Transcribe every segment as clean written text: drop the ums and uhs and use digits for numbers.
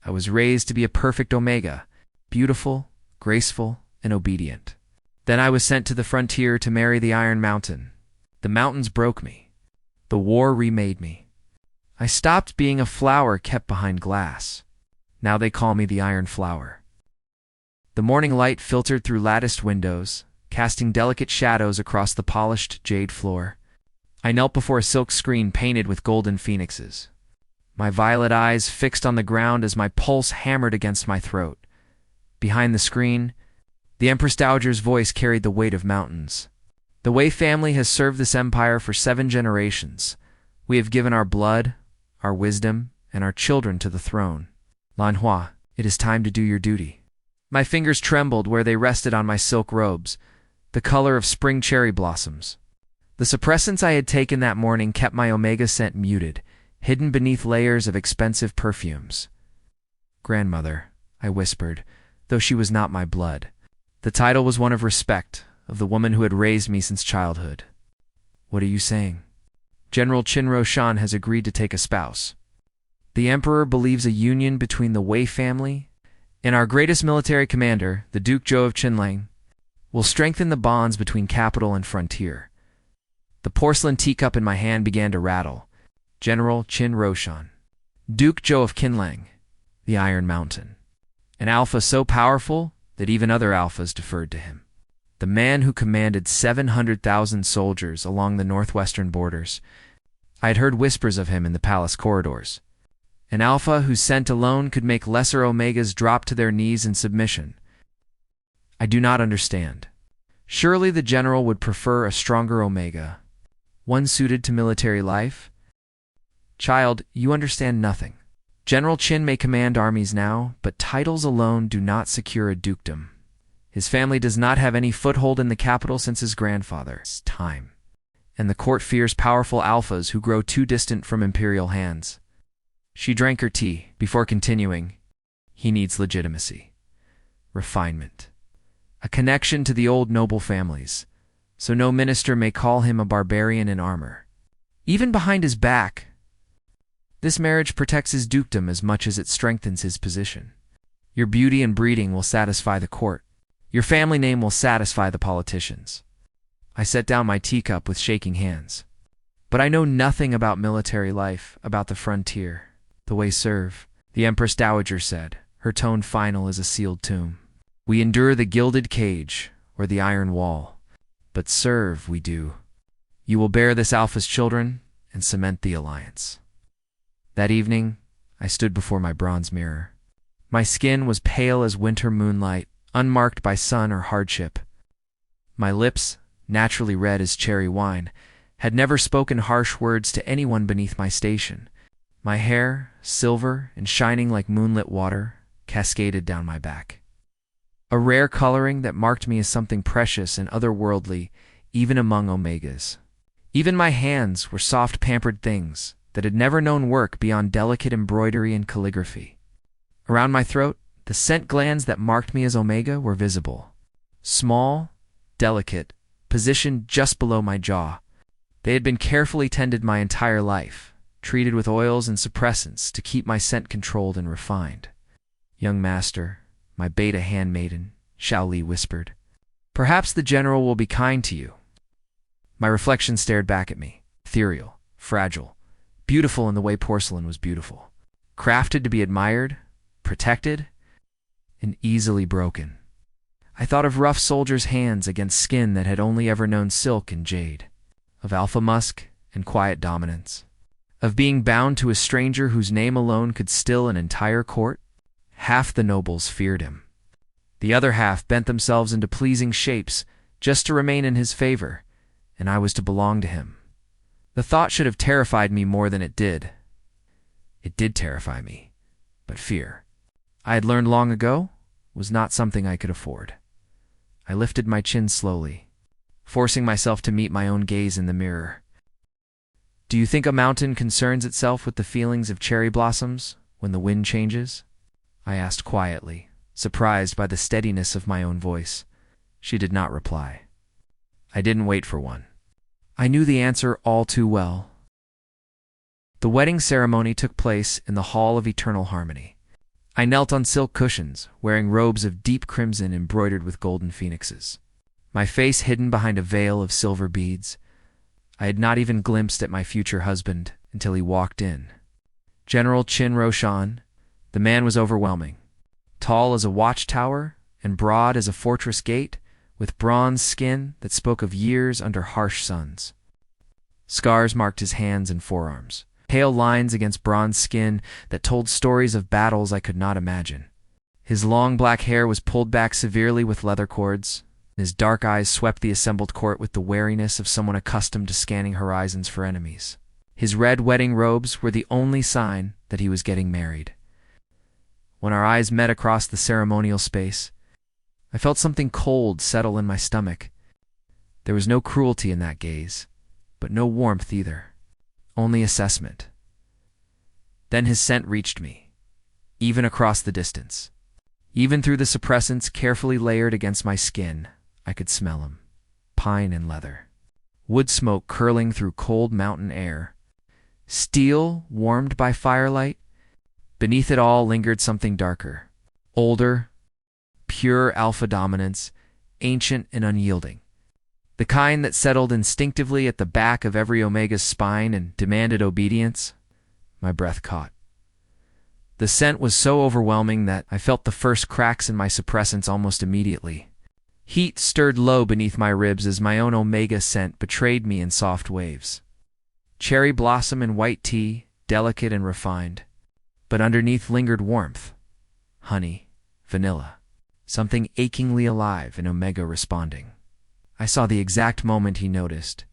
I was raised to be a perfect Omega, beautiful, graceful, and obedient. Then I was sent to the frontier to marry the Iron Mountain. The mountains broke me. The war remade me. I stopped being a flower kept behind glass. Now they call me the Iron Flower. The morning light filtered through latticed windows, casting delicate shadows across the polished jade floor. I knelt before a silk screen painted with golden phoenixes. My violet eyes fixed on the ground as my pulse hammered against my throat. Behind the screen, the Empress Dowager's voice carried the weight of mountains. The Wei family has served this empire for 7 generations. We have given our blood, our wisdom, and our children to the throne. Lanhua, it is time to do your duty. My fingers trembled where they rested on my silk robes, the color of spring cherry blossoms. The suppressants I had taken that morning kept my Omega scent muted, hidden beneath layers of expensive perfumes. Grandmother, I whispered, though she was not my blood. The title was one of respect, of the woman who had raised me since childhood. What are you saying? General Qin Roshan has agreed to take a spouse. The Emperor believes a union between the Wei family and our greatest military commander, the Duke Zhou of Qinlang, will strengthen the bonds between capital and frontier. The porcelain teacup in my hand began to rattle. General Qin Roshan, Duke Zhou of Qinlang, the Iron Mountain. An alpha so powerful that even other alphas deferred to him. The man who commanded 700,000 soldiers along the northwestern borders. I had heard whispers of him in the palace corridors. An alpha whose scent alone could make lesser Omegas drop to their knees in submission. I do not understand. Surely the general would prefer a stronger Omega, one suited to military life? Child, you understand nothing. General Qin may command armies now, but titles alone do not secure a dukedom. His family does not have any foothold in the capital since his grandfather's time, and the court fears powerful alphas who grow too distant from imperial hands. She drank her tea before continuing. He needs legitimacy, refinement, a connection to the old noble families, so no minister may call him a barbarian in armor. Even behind his back, this marriage protects his dukedom as much as it strengthens his position. Your beauty and breeding will satisfy the court. Your family name will satisfy the politicians. I set down my teacup with shaking hands. But I know nothing about military life, about the frontier. The Wei serve, the Empress Dowager said, her tone final as a sealed tomb. We endure the gilded cage, or the iron wall. But serve we do. You will bear this alpha's children and cement the alliance. That evening, I stood before my bronze mirror. My skin was pale as winter moonlight, unmarked by sun or hardship. My lips, naturally red as cherry wine, had never spoken harsh words to anyone beneath my station. My hair, silver and shining like moonlit water, cascaded down my back. A rare coloring that marked me as something precious and otherworldly, even among Omegas. Even my hands were soft, pampered things that had never known work beyond delicate embroidery and calligraphy. Around my throat, the scent glands that marked me as Omega were visible. Small, delicate, positioned just below my jaw. They had been carefully tended my entire life, treated with oils and suppressants to keep my scent controlled and refined. Young master, my beta handmaiden, Xiao Li whispered, perhaps the general will be kind to you. My reflection stared back at me, ethereal, fragile, beautiful in the way porcelain was beautiful, crafted to be admired, protected, and easily broken. I thought of rough soldiers' hands against skin that had only ever known silk and jade, of alpha musk and quiet dominance, of being bound to a stranger whose name alone could still an entire court. Half the nobles feared him. The other half bent themselves into pleasing shapes just to remain in his favor, and I was to belong to him. The thought should have terrified me more than it did. It did terrify me, but fear, I had learned long ago, was not something I could afford. I lifted my chin slowly, forcing myself to meet my own gaze in the mirror. Do you think a mountain concerns itself with the feelings of cherry blossoms when the wind changes? I asked quietly, surprised by the steadiness of my own voice. She did not reply. I didn't wait for one. I knew the answer all too well. The wedding ceremony took place in the Hall of Eternal Harmony. I knelt on silk cushions, wearing robes of deep crimson embroidered with golden phoenixes, my face hidden behind a veil of silver beads. I had not even glimpsed at my future husband until he walked in. General Qin Roshan. The man was overwhelming. Tall as a watchtower and broad as a fortress gate, with bronze skin that spoke of years under harsh suns. Scars marked his hands and forearms, pale lines against bronze skin that told stories of battles I could not imagine. His long black hair was pulled back severely with leather cords, and his dark eyes swept the assembled court with the wariness of someone accustomed to scanning horizons for enemies. His red wedding robes were the only sign that he was getting married. When our eyes met across the ceremonial space, I felt something cold settle in my stomach. There was no cruelty in that gaze, but no warmth either, only assessment. Then his scent reached me, even across the distance. Even through the suppressants carefully layered against my skin, I could smell him. Pine and leather. Wood smoke curling through cold mountain air. Steel warmed by firelight. Beneath it all lingered something darker. Older, pure alpha dominance, ancient and unyielding. The kind that settled instinctively at the back of every Omega's spine and demanded obedience. My breath caught. The scent was so overwhelming that I felt the first cracks in my suppressants almost immediately. Heat stirred low beneath my ribs as my own Omega scent betrayed me in soft waves. Cherry blossom and white tea, delicate and refined. But underneath lingered warmth. Honey, vanilla. Something achingly alive in Omega responding. I saw the exact moment he noticed.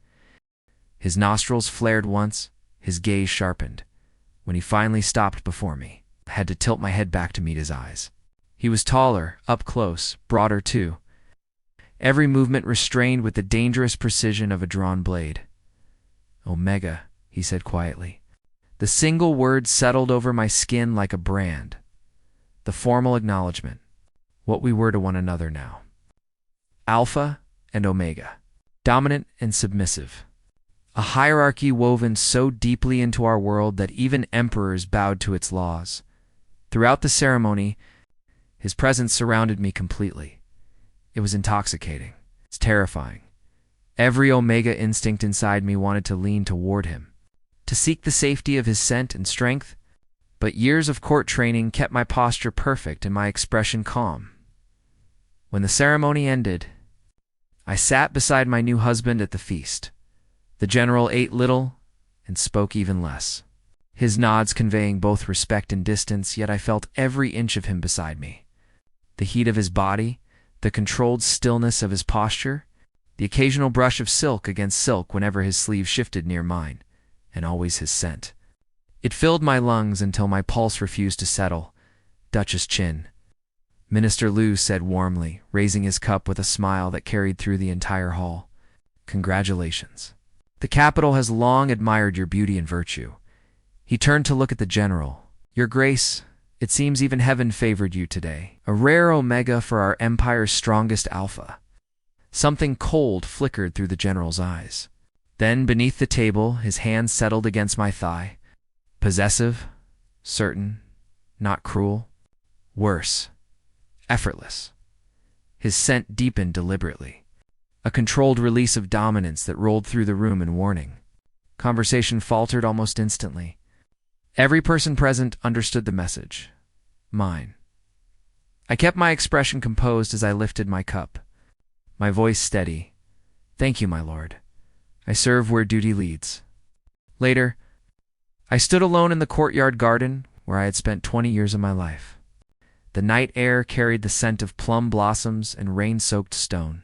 His nostrils flared once, his gaze sharpened. When he finally stopped before me, I had to tilt my head back to meet his eyes. He was taller, up close, broader too. Every movement restrained with the dangerous precision of a drawn blade. Omega, he said quietly. The single word settled over my skin like a brand. The formal acknowledgement. What we were to one another now. Alpha and Omega. Dominant and submissive. A hierarchy woven so deeply into our world that even emperors bowed to its laws. Throughout the ceremony, his presence surrounded me completely. It was intoxicating. It's terrifying. Every Omega instinct inside me wanted to lean toward him, to seek the safety of his scent and strength, but years of court training kept my posture perfect and my expression calm. When the ceremony ended, I sat beside my new husband at the feast. The general ate little and spoke even less, his nods conveying both respect and distance, yet I felt every inch of him beside me. The heat of his body, the controlled stillness of his posture, the occasional brush of silk against silk whenever his sleeve shifted near mine, and always his scent. It filled my lungs until my pulse refused to settle. Duchess Qin. Minister Liu said warmly, raising his cup with a smile that carried through the entire hall. Congratulations. The capital has long admired your beauty and virtue. He turned to look at the general. Your grace, it seems even heaven favored you today. A rare Omega for our empire's strongest alpha. Something cold flickered through the general's eyes. Then, beneath the table, his hand settled against my thigh. Possessive, certain, not cruel. Worse, effortless. His scent deepened deliberately. A controlled release of dominance that rolled through the room in warning. Conversation faltered almost instantly. Every person present understood the message. Mine. I kept my expression composed as I lifted my cup. My voice steady. Thank you, my lord. I serve where duty leads. Later, I stood alone in the courtyard garden where I had spent 20 years of my life. The night air carried the scent of plum blossoms and rain-soaked stone.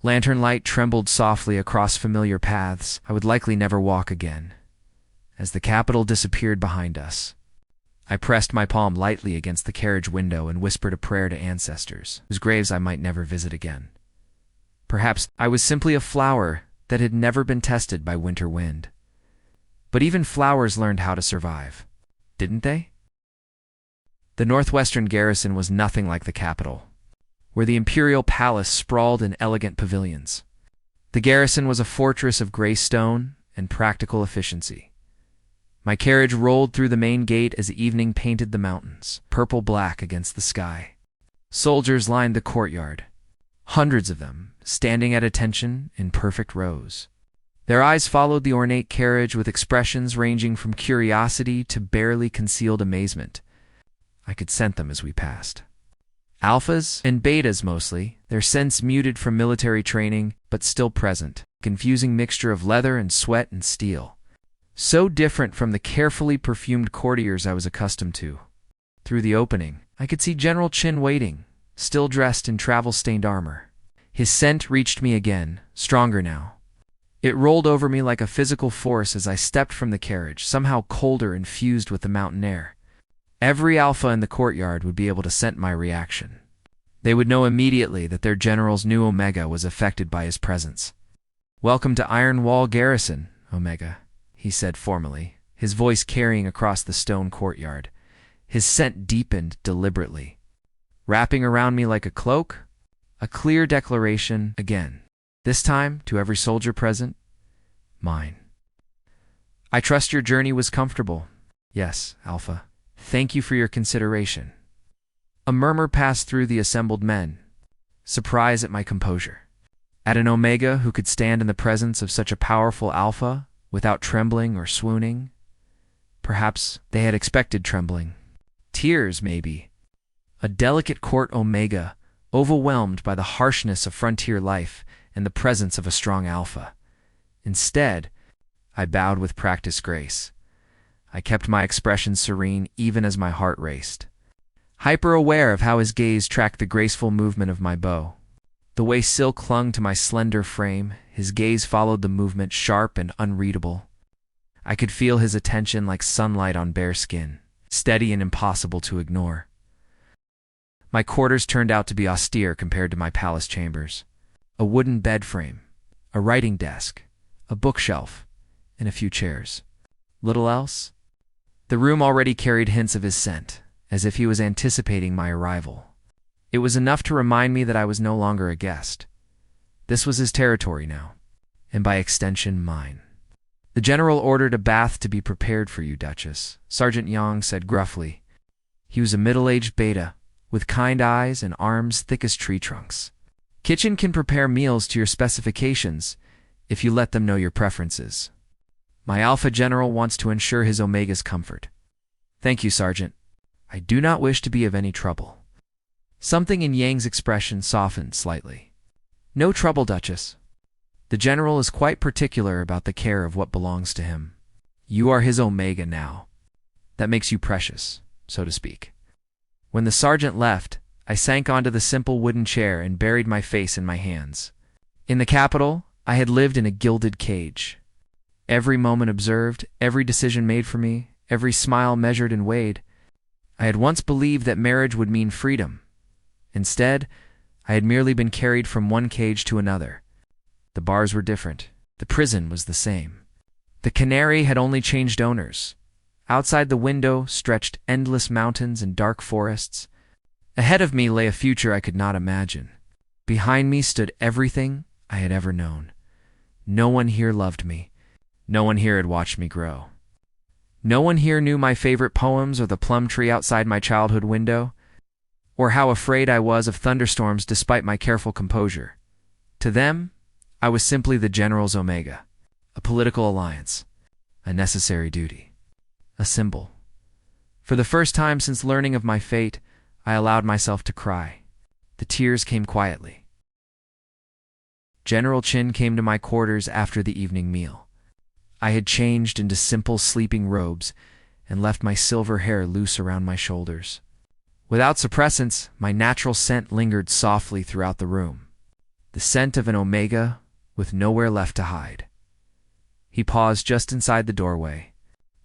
Lantern light trembled softly across familiar paths I would likely never walk again. As the capital disappeared behind us, I pressed my palm lightly against the carriage window and whispered a prayer to ancestors, whose graves I might never visit again. Perhaps I was simply a flower that had never been tested by winter wind. But even flowers learned how to survive, didn't they? The northwestern garrison was nothing like the capital, where the imperial palace sprawled in elegant pavilions. The garrison was a fortress of gray stone and practical efficiency. My carriage rolled through the main gate as evening painted the mountains, purple-black against the sky. Soldiers lined the courtyard, hundreds of them, standing at attention in perfect rows. Their eyes followed the ornate carriage with expressions ranging from curiosity to barely concealed amazement. I could scent them as we passed. Alphas and betas mostly, their scents muted from military training, but still present, a confusing mixture of leather and sweat and steel. So different from the carefully perfumed courtiers I was accustomed to. Through the opening, I could see General Qin waiting, still dressed in travel-stained armor. His scent reached me again, stronger now. It rolled over me like a physical force as I stepped from the carriage, somehow colder and fused with the mountain air. Every alpha in the courtyard would be able to scent my reaction. They would know immediately that their general's new Omega was affected by his presence. "Welcome to Iron Wall Garrison, Omega," he said formally, his voice carrying across the stone courtyard. His scent deepened deliberately, wrapping around me like a cloak, a clear declaration again. This time, to every soldier present, mine. "I trust your journey was comfortable." "Yes, Alpha. Thank you for your consideration." A murmur passed through the assembled men, surprise at my composure. At an Omega who could stand in the presence of such a powerful Alpha without trembling or swooning. Perhaps they had expected trembling. Tears, maybe. A delicate court Omega, overwhelmed by the harshness of frontier life and the presence of a strong Alpha. Instead, I bowed with practiced grace. I kept my expression serene even as my heart raced, hyper-aware of how his gaze tracked the graceful movement of my bow. The way silk clung to my slender frame, his gaze followed the movement, sharp and unreadable. I could feel his attention like sunlight on bare skin, steady and impossible to ignore. My quarters turned out to be austere compared to my palace chambers. A wooden bed frame, a writing desk, a bookshelf, and a few chairs. Little else? The room already carried hints of his scent, as if he was anticipating my arrival. It was enough to remind me that I was no longer a guest. This was his territory now, and by extension mine. "The general ordered a bath to be prepared for you, Duchess," Sergeant Yang said gruffly. He was a middle-aged beta, with kind eyes and arms thick as tree trunks. "Kitchen can prepare meals to your specifications if you let them know your preferences. My Alpha General wants to ensure his Omega's comfort." "Thank you, Sergeant. I do not wish to be of any trouble." Something in Yang's expression softened slightly. "No trouble, Duchess. The General is quite particular about the care of what belongs to him. You are his Omega now. That makes you precious, so to speak." When the sergeant left, I sank onto the simple wooden chair and buried my face in my hands. In the capital, I had lived in a gilded cage. Every moment observed, every decision made for me, every smile measured and weighed. I had once believed that marriage would mean freedom. Instead, I had merely been carried from one cage to another. The bars were different. The prison was the same. The canary had only changed owners. Outside the window stretched endless mountains and dark forests. Ahead of me lay a future I could not imagine. Behind me stood everything I had ever known. No one here loved me. No one here had watched me grow. No one here knew my favorite poems or the plum tree outside my childhood window, or how afraid I was of thunderstorms despite my careful composure. To them, I was simply the General's Omega, a political alliance, a necessary duty, a symbol. For the first time since learning of my fate, I allowed myself to cry. The tears came quietly. General Qin came to my quarters after the evening meal. I had changed into simple sleeping robes and left my silver hair loose around my shoulders. Without suppressants, my natural scent lingered softly throughout the room. The scent of an Omega with nowhere left to hide. He paused just inside the doorway.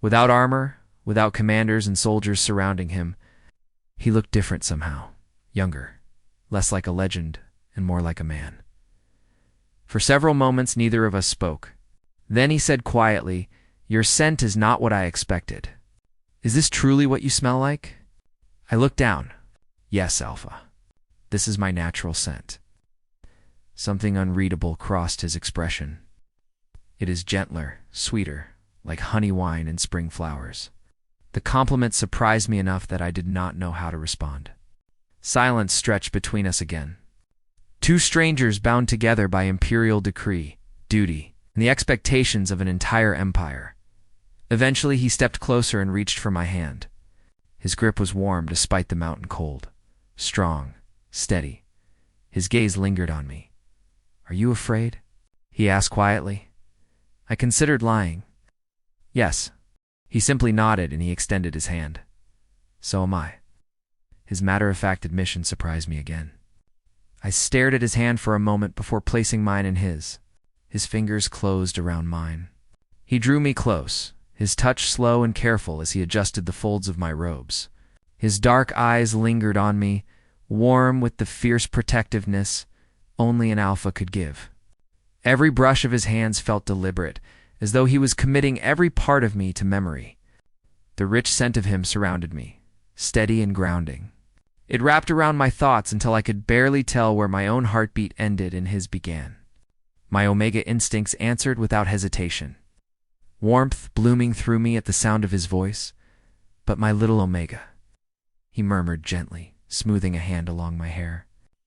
Without armor, without commanders and soldiers surrounding him, he looked different somehow. Younger, less like a legend, and more like a man. For several moments, neither of us spoke. Then he said quietly, "Your scent is not what I expected. Is this truly what you smell like?" I looked down. "Yes, Alpha. This is my natural scent." Something unreadable crossed his expression. "It is gentler, sweeter, like honey wine and spring flowers. The compliment surprised me enough that I did not know how to respond. Silence stretched between us again. Two strangers bound together by imperial decree, duty, and the expectations of an entire empire. Eventually, he stepped closer and reached for my hand. His grip was warm despite the mountain cold. Strong, steady. His gaze lingered on me. "Are you afraid?" he asked quietly. I considered lying. "Yes." He simply nodded and he extended his hand. "So am I." His matter-of-fact admission surprised me again. I stared at his hand for a moment before placing mine in his. His fingers closed around mine. He drew me close, his touch slow and careful as he adjusted the folds of my robes. His dark eyes lingered on me, warm with the fierce protectiveness only an alpha could give. Every brush of his hands felt deliberate, as though he was committing every part of me to memory. The rich scent of him surrounded me, steady and grounding. It wrapped around my thoughts until I could barely tell where my own heartbeat ended and his began. My Omega instincts answered without hesitation. Warmth blooming through me at the sound of his voice. "But my little Omega," he murmured gently, smoothing a hand along my hair.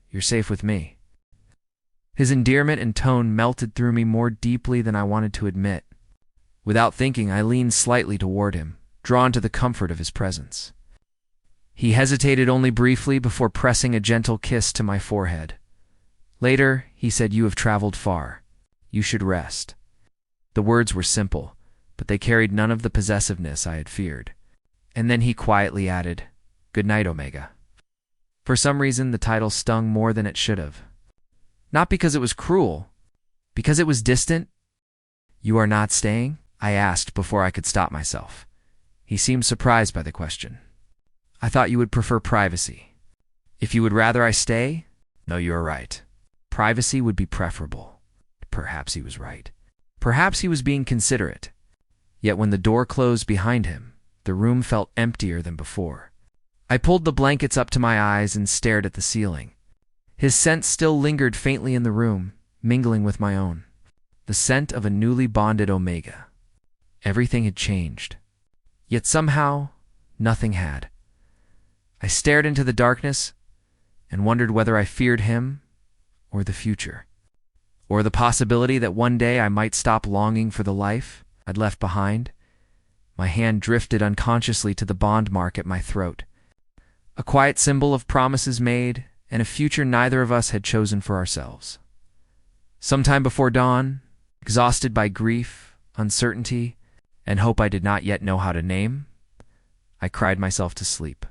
"You're safe with me." His endearment and tone melted through me more deeply than I wanted to admit. Without thinking, I leaned slightly toward him, drawn to the comfort of his presence. He hesitated only briefly before pressing a gentle kiss to my forehead. Later, he said, "You have traveled far. You should rest." The words were simple, but they carried none of the possessiveness I had feared. And then he quietly added, "Good night, Omega." For some reason, the title stung more than it should have. Not because it was cruel, because it was distant. "You are not staying?" I asked before I could stop myself. He seemed surprised by the question. "I thought you would prefer privacy." "If you would rather I stay?" "No, you are right. Privacy would be preferable." Perhaps he was right. Perhaps he was being considerate. Yet when the door closed behind him, the room felt emptier than before. I pulled the blankets up to my eyes and stared at the ceiling. His scent still lingered faintly in the room, mingling with my own. The scent of a newly bonded Omega. Everything had changed. Yet somehow, nothing had. I stared into the darkness and wondered whether I feared him or the future, or the possibility that one day I might stop longing for the life I'd left behind. My hand drifted unconsciously to the bond mark at my throat, a quiet symbol of promises made and a future neither of us had chosen for ourselves. Sometime before dawn, exhausted by grief, uncertainty, and hope I did not yet know how to name, I cried myself to sleep.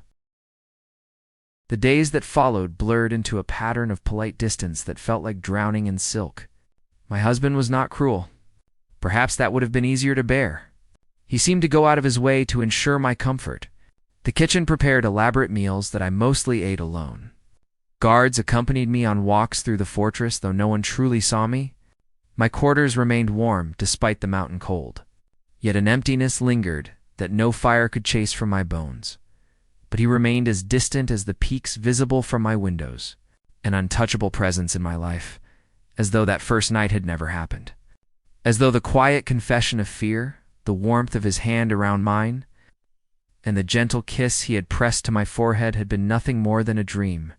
The days that followed blurred into a pattern of polite distance that felt like drowning in silk. My husband was not cruel. Perhaps that would have been easier to bear. He seemed to go out of his way to ensure my comfort. The kitchen prepared elaborate meals that I mostly ate alone. Guards accompanied me on walks through the fortress, though no one truly saw me. My quarters remained warm despite the mountain cold. Yet an emptiness lingered that no fire could chase from my bones. But he remained as distant as the peaks visible from my windows, an untouchable presence in my life, as though that first night had never happened. As though the quiet confession of fear, the warmth of his hand around mine, and the gentle kiss he had pressed to my forehead had been nothing more than a dream.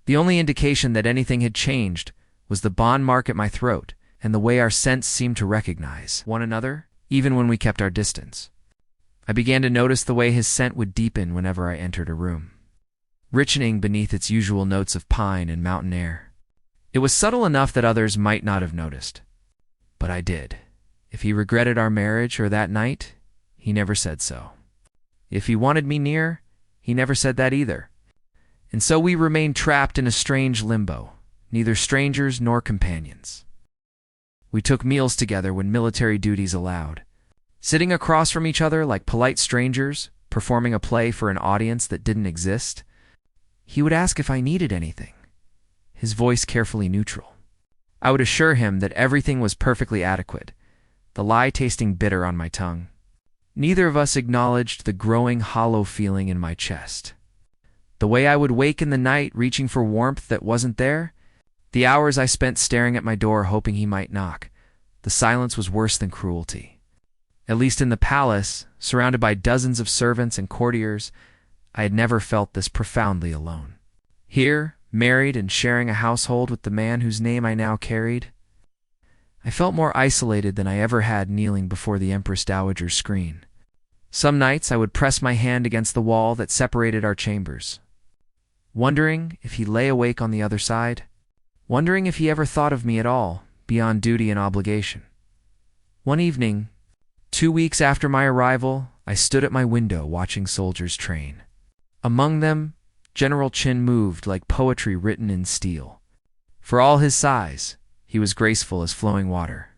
The only indication that anything had changed was the bond mark at my throat and the way our scents seemed to recognize one another, even when we kept our distance. I began to notice the way his scent would deepen whenever I entered a room, richening beneath its usual notes of pine and mountain air. It was subtle enough that others might not have noticed, but I did. If he regretted our marriage or that night, he never said so. If he wanted me near, he never said that either. And so we remained trapped in a strange limbo, neither strangers nor companions. We took meals together when military duties allowed, sitting across from each other like polite strangers, performing a play for an audience that didn't exist. He would ask if I needed anything, his voice carefully neutral. I would assure him that everything was perfectly adequate, the lie tasting bitter on my tongue. Neither of us acknowledged the growing hollow feeling in my chest. The way I would wake in the night reaching for warmth that wasn't there, the hours I spent staring at my door hoping he might knock, the silence was worse than cruelty. At least in the palace, surrounded by dozens of servants and courtiers, I had never felt this profoundly alone. Here, married and sharing a household with the man whose name I now carried, I felt more isolated than I ever had kneeling before the Empress Dowager's screen. Some nights I would press my hand against the wall that separated our chambers, wondering if he lay awake on the other side, wondering if he ever thought of me at all, beyond duty and obligation. One evening, 2 weeks after my arrival, I stood at my window watching soldiers train. Among them, General Qin moved like poetry written in steel. For all his size, he was graceful as flowing water,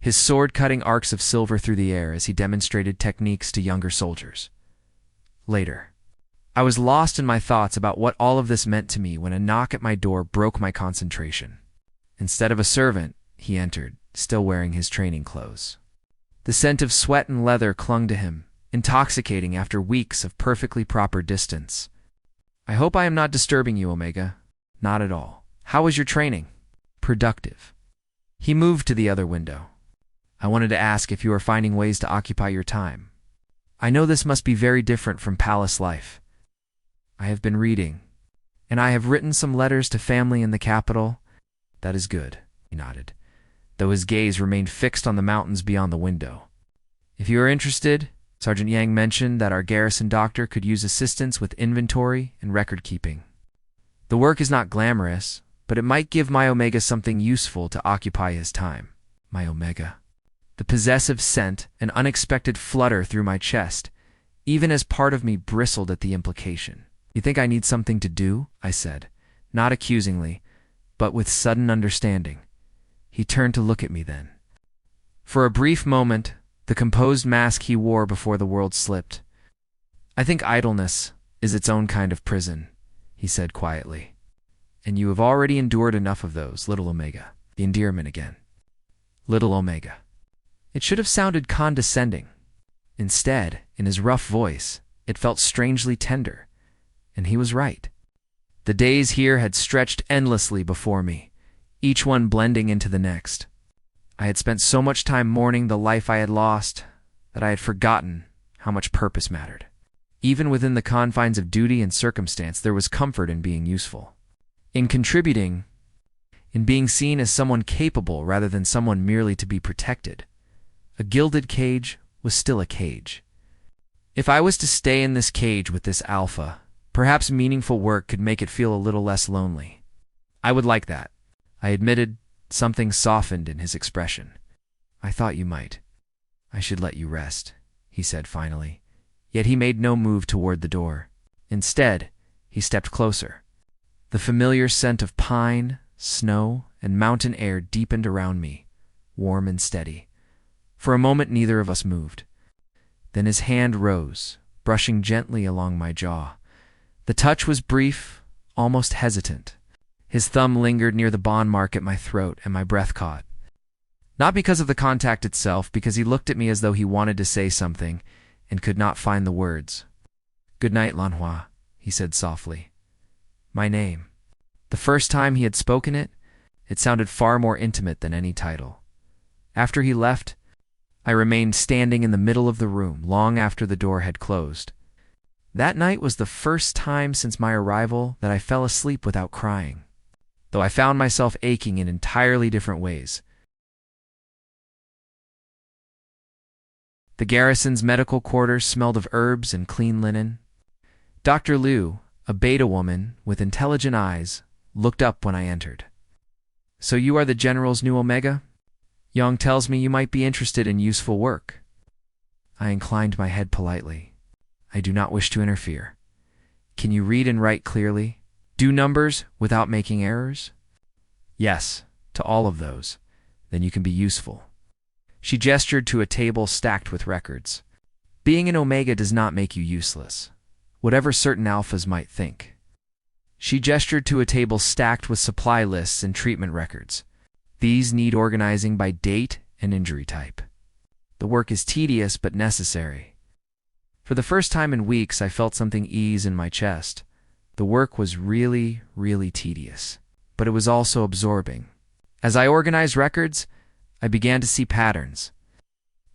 his sword cutting arcs of silver through the air as he demonstrated techniques to younger soldiers. Later, I was lost in my thoughts about what all of this meant to me when a knock at my door broke my concentration. Instead of a servant, he entered, still wearing his training clothes. The scent of sweat and leather clung to him, intoxicating after weeks of perfectly proper distance. "I hope I am not disturbing you, Omega." "Not at all. How was your training?" "Productive." He moved to the other window. "I wanted to ask if you are finding ways to occupy your time. I know this must be very different from palace life." "I have been reading, and I have written some letters to family in the capital." "That is good," he nodded, though his gaze remained fixed on the mountains beyond the window. "If you are interested, Sergeant Yang mentioned that our garrison doctor could use assistance with inventory and record keeping. The work is not glamorous, but it might give my Omega something useful to occupy his time." My Omega. The possessive scent, an unexpected flutter through my chest, even as part of me bristled at the implication. "You think I need something to do?" I said, not accusingly, but with sudden understanding. He turned to look at me then. For a brief moment, the composed mask he wore before the world slipped. "I think idleness is its own kind of prison," he said quietly. "And you have already endured enough of those, little Omega." The endearment again. Little Omega. It should have sounded condescending. Instead, in his rough voice, it felt strangely tender. And he was right. The days here had stretched endlessly before me, each one blending into the next. I had spent so much time mourning the life I had lost that I had forgotten how much purpose mattered. Even within the confines of duty and circumstance, there was comfort in being useful, in contributing, in being seen as someone capable rather than someone merely to be protected. A gilded cage was still a cage. If I was to stay in this cage with this alpha, perhaps meaningful work could make it feel a little less lonely. I would like that, I admitted, something softened in his expression. "I thought you might. I should let you rest," he said finally. Yet he made no move toward the door. Instead, he stepped closer. The familiar scent of pine, snow, and mountain air deepened around me, warm and steady. For a moment neither of us moved. Then his hand rose, brushing gently along my jaw. The touch was brief, almost hesitant. His thumb lingered near the bond mark at my throat, and my breath caught. Not because of the contact itself, because he looked at me as though he wanted to say something, and could not find the words. "Good night, Lanhua," he said softly. My name. The first time he had spoken it, it sounded far more intimate than any title. After he left, I remained standing in the middle of the room long after the door had closed. That night was the first time since my arrival that I fell asleep without crying, though I found myself aching in entirely different ways. The garrison's medical quarters smelled of herbs and clean linen. Dr. Liu, a beta woman with intelligent eyes, looked up when I entered. "So you are the General's new Omega? Yang tells me you might be interested in useful work." I inclined my head politely. "I do not wish to interfere. Can you read and write clearly? Do numbers without making errors?" "Yes, to all of those. Then you can be useful." She gestured to a table stacked with records. "Being an Omega does not make you useless, whatever certain alphas might think." She gestured to a table stacked with supply lists and treatment records. "These need organizing by date and injury type. The work is tedious but necessary." For the first time in weeks, I felt something ease in my chest. The work was really, really tedious, but it was also absorbing. As I organized records, I began to see patterns.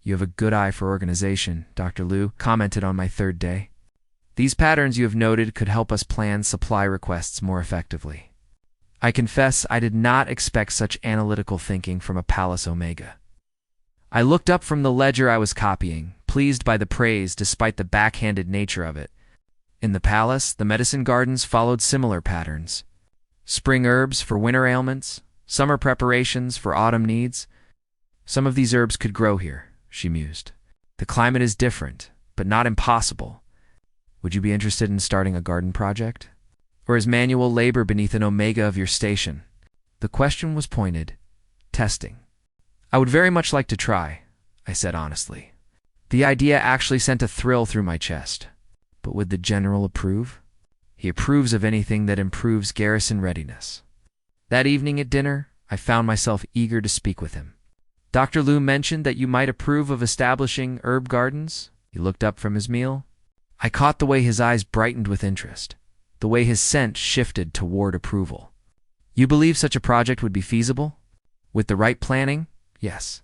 You have a good eye for organization, Dr. Liu commented on my third day. These patterns you have noted could help us plan supply requests more effectively. I confess I did not expect such analytical thinking from a Palace Omega. I looked up from the ledger I was copying, pleased by the praise despite the backhanded nature of it. In the palace, the medicine gardens followed similar patterns. Spring herbs for winter ailments, summer preparations for autumn needs. Some of these herbs could grow here, she mused. The climate is different, but not impossible. Would you be interested in starting a garden project? Or is manual labor beneath an omega of your station? The question was pointed, testing. I would very much like to try, I said honestly. The idea actually sent a thrill through my chest. But would the general approve? He approves of anything that improves garrison readiness. That evening at dinner, I found myself eager to speak with him. Dr. Liu mentioned that you might approve of establishing herb gardens. He looked up from his meal. I caught the way his eyes brightened with interest, the way his scent shifted toward approval. You believe such a project would be feasible? With the right planning? Yes.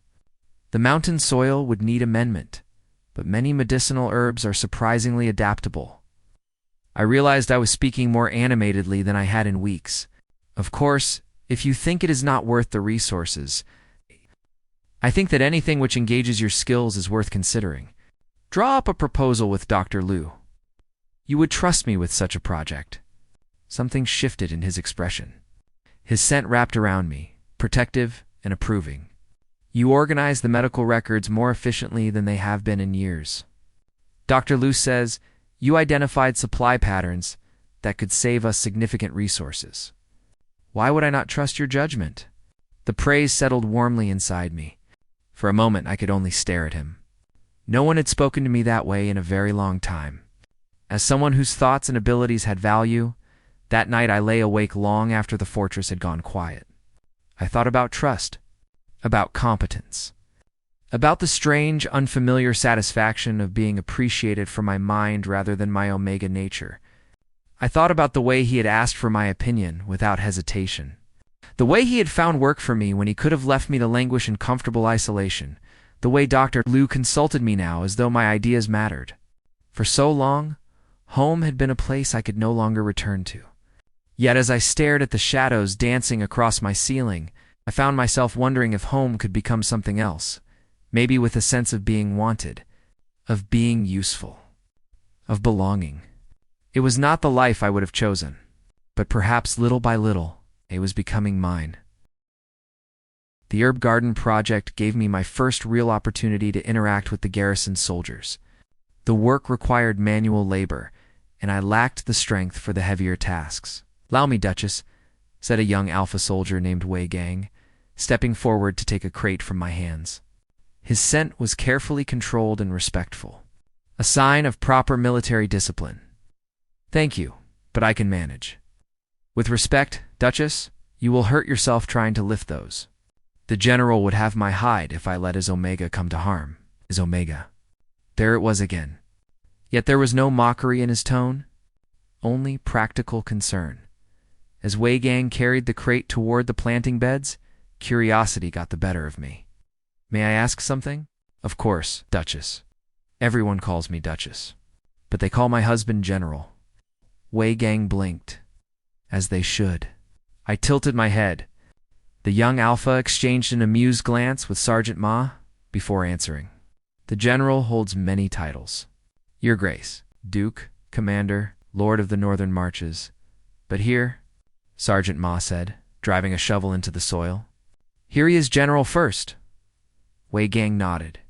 The mountain soil would need amendment, but many medicinal herbs are surprisingly adaptable. I realized I was speaking more animatedly than I had in weeks. Of course, if you think it is not worth the resources, I think that anything which engages your skills is worth considering. Draw up a proposal with Dr. Liu. You would trust me with such a project. Something shifted in his expression. His scent wrapped around me, protective and approving. You organize the medical records more efficiently than they have been in years. Dr. Liu says, you identified supply patterns that could save us significant resources. Why would I not trust your judgment? The praise settled warmly inside me. For a moment, I could only stare at him. No one had spoken to me that way in a very long time. As someone whose thoughts and abilities had value, that night I lay awake long after the fortress had gone quiet. I thought about trust, about competence, about the strange, unfamiliar satisfaction of being appreciated for my mind rather than my omega nature. I thought about the way he had asked for my opinion without hesitation, the way he had found work for me when he could have left me to languish in comfortable isolation, the way Dr. Liu consulted me now as though my ideas mattered. For so long, home had been a place I could no longer return to. Yet as I stared at the shadows dancing across my ceiling, I found myself wondering if home could become something else, maybe with a sense of being wanted, of being useful, of belonging. It was not the life I would have chosen, but perhaps little by little, it was becoming mine. The herb garden project gave me my first real opportunity to interact with the garrison soldiers. The work required manual labor, and I lacked the strength for the heavier tasks. "Allow me, Duchess," said a young alpha soldier named Wei Gang, stepping forward to take a crate from my hands. His scent was carefully controlled and respectful, a sign of proper military discipline. "Thank you, but I can manage." "With respect, Duchess, you will hurt yourself trying to lift those. The general would have my hide if I let his omega come to harm." His omega. There it was again. Yet there was no mockery in his tone, only practical concern. As Wei Gang carried the crate toward the planting beds, curiosity got the better of me. "May I ask something?" "Of course, Duchess. Everyone calls me Duchess, but they call my husband General." Wei Gang blinked, as they should. I tilted my head. The young alpha exchanged an amused glance with Sergeant Ma before answering. "The general holds many titles. Your Grace, Duke, Commander, Lord of the Northern Marches. But here," Sergeant Ma said, driving a shovel into the soil, "here he is General first." Wei Gang nodded.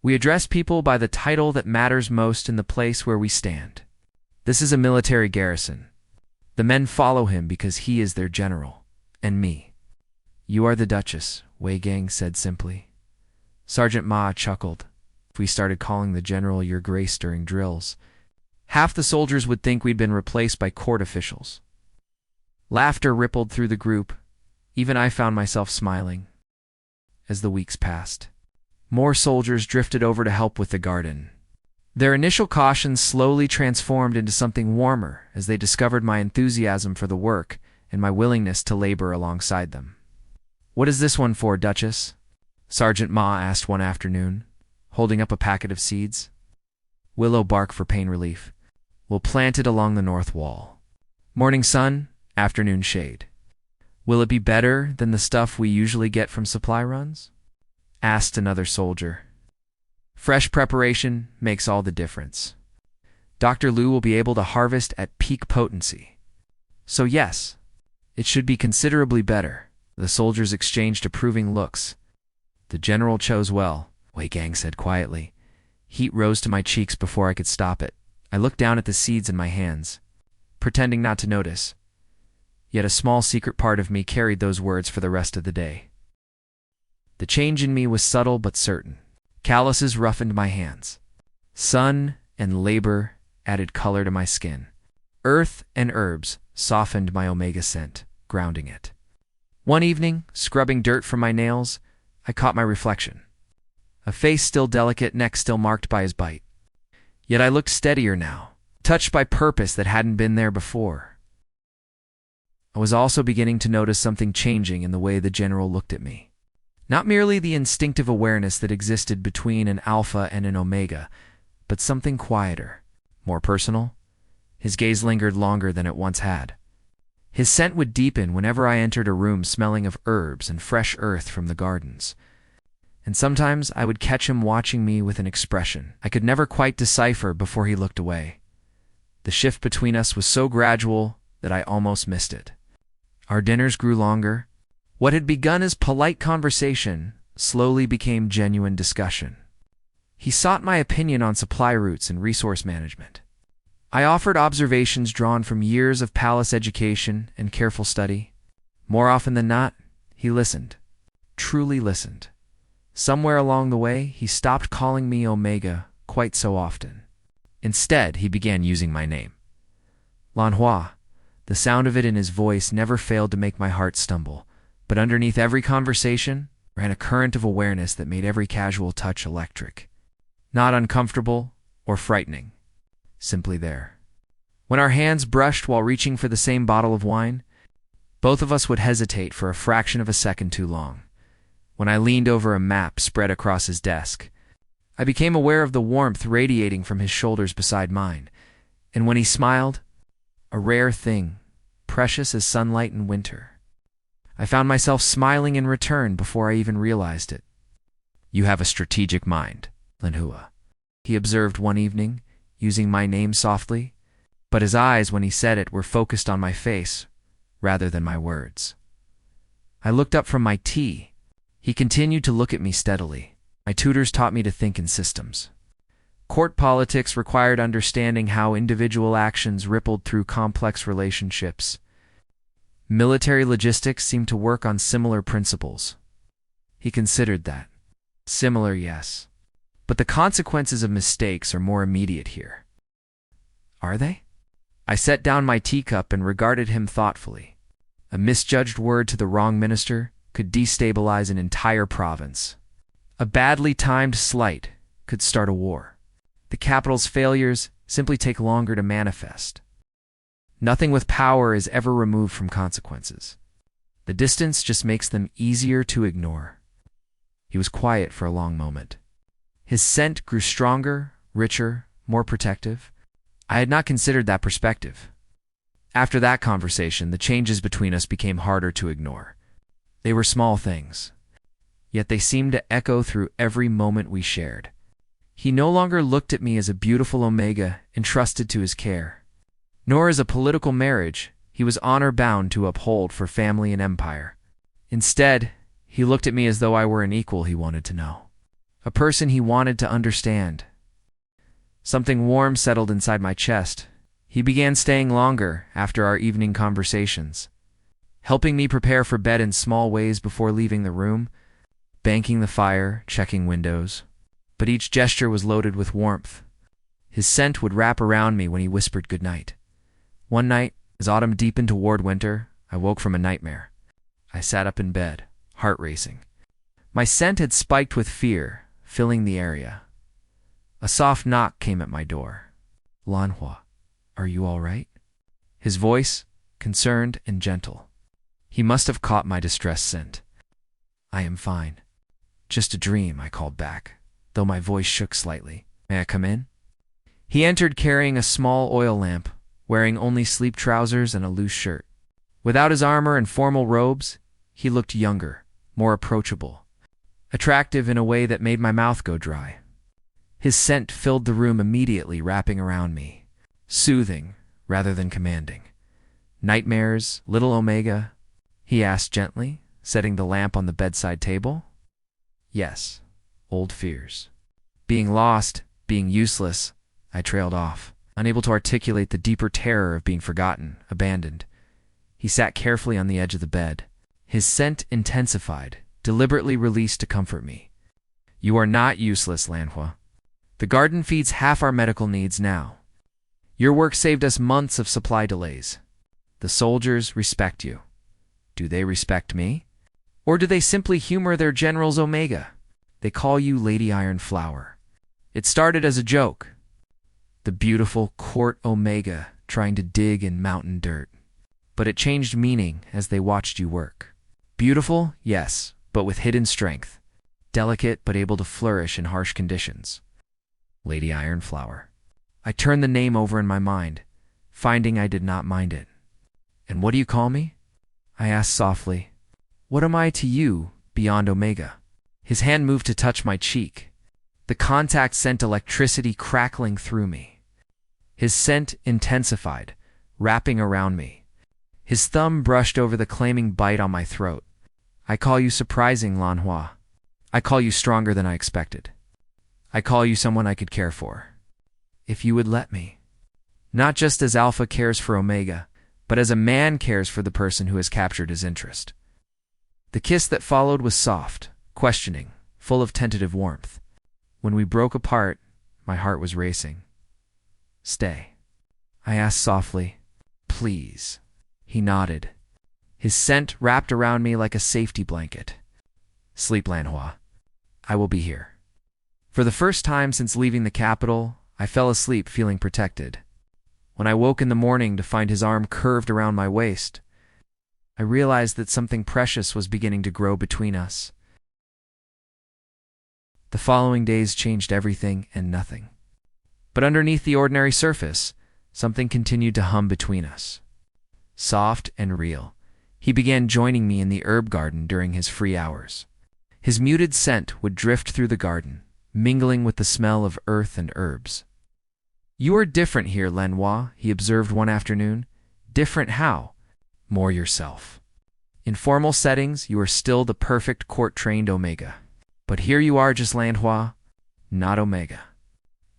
"We address people by the title that matters most in the place where we stand. This is a military garrison. The men follow him because he is their general, and me." "You are the Duchess," Wei Gang said simply. Sergeant Ma chuckled. "If we started calling the general Your Grace during drills, half the soldiers would think we'd been replaced by court officials." Laughter rippled through the group. Even I found myself smiling. As the weeks passed, more soldiers drifted over to help with the garden. Their initial caution slowly transformed into something warmer as they discovered my enthusiasm for the work and my willingness to labor alongside them. "What is this one for, Duchess?" Sergeant Ma asked one afternoon, holding up a packet of seeds. Willow bark for pain relief. We'll plant it along the north wall. Morning sun, afternoon shade. Will it be better than the stuff we usually get from supply runs? Asked another soldier. Fresh preparation makes all the difference. Dr. Liu will be able to harvest at peak potency. So yes, it should be considerably better. The soldiers exchanged approving looks. The general chose well, Wei Gang said quietly. Heat rose to my cheeks before I could stop it. I looked down at the seeds in my hands, pretending not to notice. Yet a small secret part of me carried those words for the rest of the day. The change in me was subtle but certain. Calluses roughened my hands. Sun and labor added color to my skin. Earth and herbs softened my omega scent, grounding it. One evening, scrubbing dirt from my nails, I caught my reflection. A face still delicate, neck still marked by his bite. Yet I looked steadier now, touched by purpose that hadn't been there before. I was also beginning to notice something changing in the way the general looked at me. Not merely the instinctive awareness that existed between an alpha and an omega, but something quieter, more personal. His gaze lingered longer than it once had. His scent would deepen whenever I entered a room smelling of herbs and fresh earth from the gardens. And sometimes I would catch him watching me with an expression I could never quite decipher before he looked away. The shift between us was so gradual that I almost missed it. Our dinners grew longer. What had begun as polite conversation slowly became genuine discussion. He sought my opinion on supply routes and resource management. I offered observations drawn from years of palace education and careful study. More often than not, he listened, truly listened. Somewhere along the way, he stopped calling me Omega quite so often. Instead, he began using my name. Lanhua. The sound of it in his voice never failed to make my heart stumble, but underneath every conversation ran a current of awareness that made every casual touch electric. Not uncomfortable or frightening, simply there. When our hands brushed while reaching for the same bottle of wine, both of us would hesitate for a fraction of a second too long. When I leaned over a map spread across his desk, I became aware of the warmth radiating from his shoulders beside mine, and when he smiled, a rare thing, precious as sunlight in winter, I found myself smiling in return before I even realized it. You have a strategic mind, Lanhua, he observed one evening, using my name softly, but his eyes, when he said it, were focused on my face rather than my words. I looked up from my tea. He continued to look at me steadily. My tutors taught me to think in systems. Court politics required understanding how individual actions rippled through complex relationships. Military logistics seemed to work on similar principles. He considered that. Similar, yes. But the consequences of mistakes are more immediate here. Are they? I set down my teacup and regarded him thoughtfully. A misjudged word to the wrong minister could destabilize an entire province. A badly timed slight could start a war. The capital's failures simply take longer to manifest. Nothing with power is ever removed from consequences. The distance just makes them easier to ignore. He was quiet for a long moment. His scent grew stronger, richer, more protective. I had not considered that perspective. After that conversation, the changes between us became harder to ignore. They were small things, yet they seemed to echo through every moment we shared. He no longer looked at me as a beautiful Omega entrusted to his care, nor as a political marriage he was honor-bound to uphold for family and empire. Instead, he looked at me as though I were an equal he wanted to know, a person he wanted to understand. Something warm settled inside my chest. He began staying longer after our evening conversations, helping me prepare for bed in small ways before leaving the room, banking the fire, checking windows. But each gesture was loaded with warmth. His scent would wrap around me when he whispered goodnight. One night, as autumn deepened toward winter, I woke from a nightmare. I sat up in bed, heart racing. My scent had spiked with fear, filling the area. A soft knock came at my door. Lanhua, are you all right? His voice, concerned and gentle. He must have caught my distress scent. I am fine. Just a dream, I called back, though my voice shook slightly. "May I come in?" He entered carrying a small oil lamp, wearing only sleep trousers and a loose shirt. Without his armor and formal robes, he looked younger, more approachable, attractive in a way that made my mouth go dry. His scent filled the room immediately, wrapping around me, soothing rather than commanding. "Nightmares, little Omega?" he asked gently, setting the lamp on the bedside table. "Yes, old fears. Being lost, being useless," I trailed off, unable to articulate the deeper terror of being forgotten, abandoned. He sat carefully on the edge of the bed. His scent intensified, deliberately released to comfort me. "You are not useless, Lanhua. The garden feeds half our medical needs now. Your work saved us months of supply delays. The soldiers respect you. Do they respect me? Or do they simply humor their generals Omega? They call you Lady Iron Flower. It started as a joke. The beautiful court Omega trying to dig in mountain dirt. But it changed meaning as they watched you work. Beautiful, yes, but with hidden strength. Delicate, but able to flourish in harsh conditions. Lady Iron Flower. I turned the name over in my mind, finding I did not mind it. "And what do you call me?" I asked softly. "What am I to you beyond Omega?" His hand moved to touch my cheek. The contact sent electricity crackling through me. His scent intensified, wrapping around me. His thumb brushed over the claiming bite on my throat. "I call you surprising, Lanhua. I call you stronger than I expected. I call you someone I could care for. If you would let me. Not just as Alpha cares for Omega, but as a man cares for the person who has captured his interest." The kiss that followed was soft, questioning, full of tentative warmth. When we broke apart, my heart was racing. "Stay," I asked softly. "Please." He nodded. His scent wrapped around me like a safety blanket. "Sleep, Lanhua. I will be here." For the first time since leaving the capital, I fell asleep feeling protected. When I woke in the morning to find his arm curved around my waist, I realized that something precious was beginning to grow between us. The following days changed everything and nothing. But underneath the ordinary surface, something continued to hum between us. Soft and real, he began joining me in the herb garden during his free hours. His muted scent would drift through the garden, mingling with the smell of earth and herbs. "You are different here, Lanhua," he observed one afternoon. "Different how?" "More yourself. In formal settings, you are still the perfect court-trained Omega. But here you are just Lanhua, not Omega.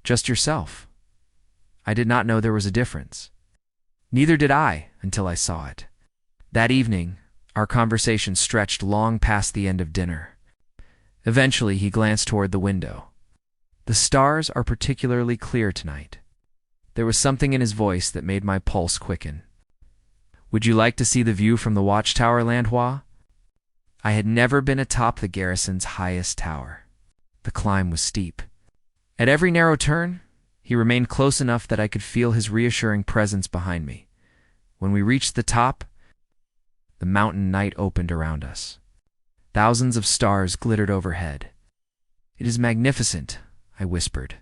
Just yourself." I did not know there was a difference. Neither did I until I saw it. That evening, our conversation stretched long past the end of dinner. Eventually, he glanced toward the window. "The stars are particularly clear tonight." There was something in his voice that made my pulse quicken. "Would you like to see the view from the watchtower, Lanhua?" I had never been atop the garrison's highest tower. The climb was steep. At every narrow turn, he remained close enough that I could feel his reassuring presence behind me. When we reached the top, the mountain night opened around us. Thousands of stars glittered overhead. "It is magnificent," I whispered.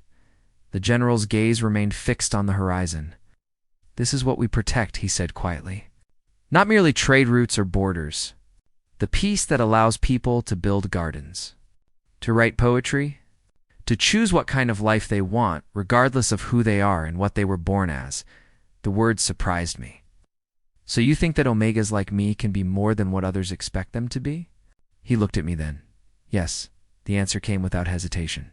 The general's gaze remained fixed on the horizon. "This is what we protect," he said quietly. "Not merely trade routes or borders. The peace that allows people to build gardens, to write poetry, to choose what kind of life they want, regardless of who they are and what they were born as." The words surprised me. "So you think that Omegas like me can be more than what others expect them to be?" He looked at me then. "Yes," the answer came without hesitation.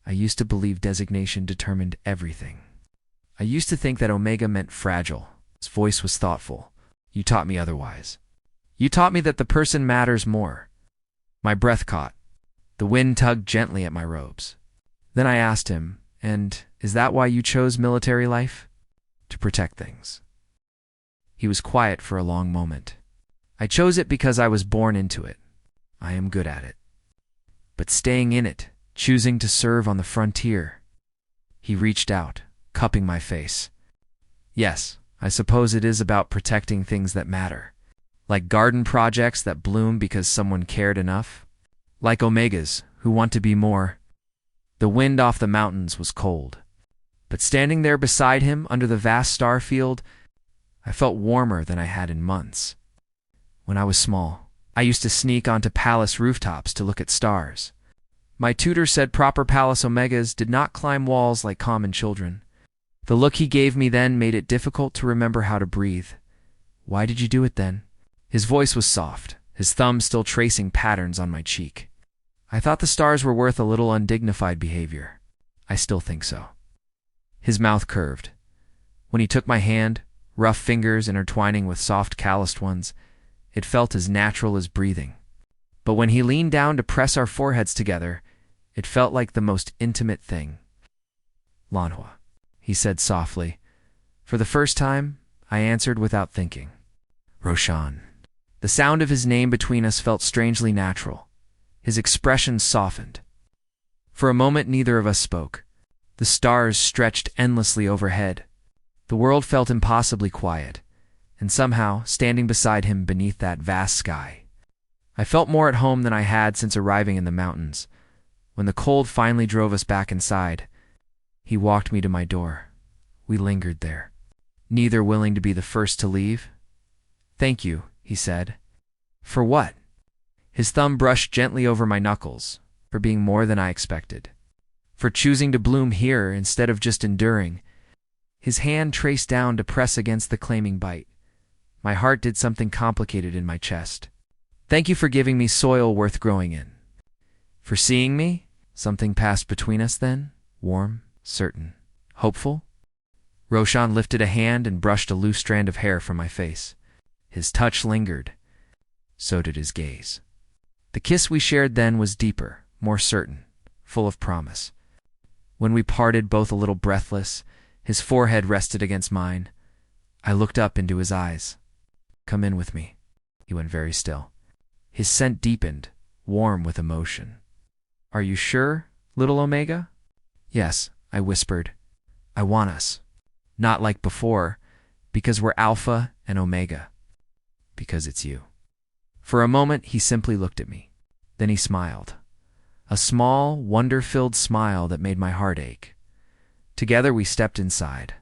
"I used to believe designation determined everything. I used to think that Omega meant fragile." His voice was thoughtful. "You taught me otherwise. You taught me that the person matters more." My breath caught. The wind tugged gently at my robes. Then I asked him, "And is that why you chose military life?" "To protect things." He was quiet for a long moment. "I chose it because I was born into it. I am good at it. But staying in it, choosing to serve on the frontier." He reached out, cupping my face. "Yes, I suppose it is about protecting things that matter. Like garden projects that bloom because someone cared enough. Like Omegas who want to be more." The wind off the mountains was cold. But standing there beside him under the vast star field, I felt warmer than I had in months. When I was small, I used to sneak onto palace rooftops to look at stars. My tutor said proper palace omegas did not climb walls like common children. The look he gave me then made it difficult to remember how to breathe. Why did you do it then? His voice was soft, his thumb still tracing patterns on my cheek. I thought the stars were worth a little undignified behavior. I still think so. His mouth curved. When he took my hand, rough fingers intertwining with soft calloused ones, it felt as natural as breathing. But when he leaned down to press our foreheads together, it felt like the most intimate thing. Lanhua, he said softly. For the first time, I answered without thinking. Roshan. The sound of his name between us felt strangely natural. His expression softened. For a moment, neither of us spoke. The stars stretched endlessly overhead. The world felt impossibly quiet, and somehow, standing beside him beneath that vast sky, I felt more at home than I had since arriving in the mountains. When the cold finally drove us back inside, he walked me to my door. We lingered there, neither willing to be the first to leave. Thank you, he said. For what? His thumb brushed gently over my knuckles, for being more than I expected. For choosing to bloom here instead of just enduring. His hand traced down to press against the claiming bite. My heart did something complicated in my chest. Thank you for giving me soil worth growing in. For seeing me? Something passed between us then? Warm, certain, hopeful? Roshan lifted a hand and brushed a loose strand of hair from my face. His touch lingered. So did his gaze. The kiss we shared then was deeper, more certain, full of promise. When we parted, both a little breathless, his forehead rested against mine. I looked up into his eyes. Come in with me. He went very still. His scent deepened, warm with emotion. Are you sure, little Omega? Yes, I whispered. I want us. Not like before, because we're Alpha and Omega. Because it's you. For a moment, he simply looked at me. Then he smiled. A small, wonder-filled smile that made my heart ache. Together we stepped inside.